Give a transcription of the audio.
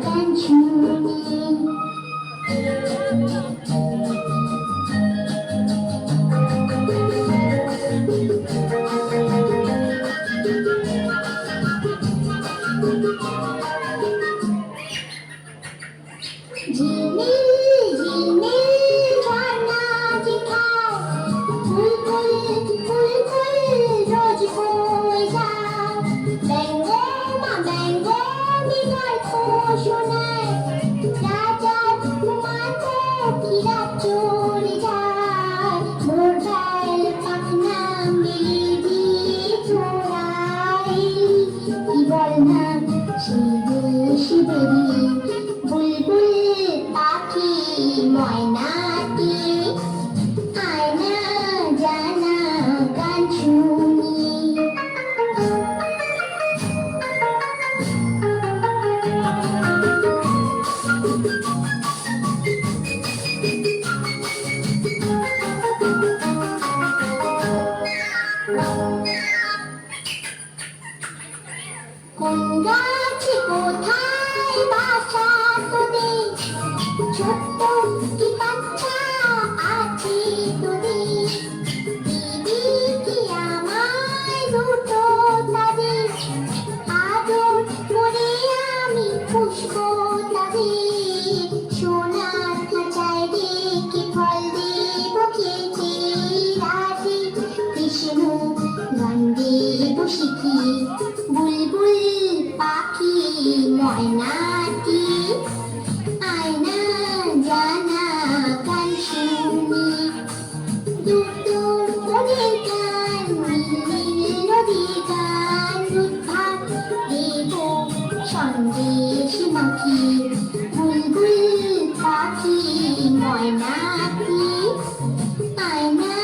গান শুনি। ঝিলমিল ঝিলমিল ঝর্ণা যেথায় ফুল ফুল ফুল ফুল রোজ বয়ে যায়। ব্যঙ্গমা ব্যঙ্গমী গল্প শোনায়, রাজার কুমার পক্ষীরা চলে যায়। ভোরবেল পাখনা মেলে দিয়ে চড়াই, কি বল না শিবে শিবেরি বুলবুল পাখি ময়নাটি, আয়না জানা গান শুনি। কোন গাছে কোথায় বাসা তোদের, ছোট্ট কি বাচ্চা আছে তোদের, দিবি কি আমায় দুটো তাদের, আদর করে আমি পুষবো তাদের। সোনার খাঁচায় রেখে ফল দেব খেতে রাতে, কৃষ্ণ গান দেব শিখি বুলবুল পাখি ময়নাটি, আয়না জানা গান শুনি। দুটো মনের গান নীল নদীর গান, দুধ ভাত দেব সন্দেশ মাখি বুলবুল পাখি ময়নাটি, আয়না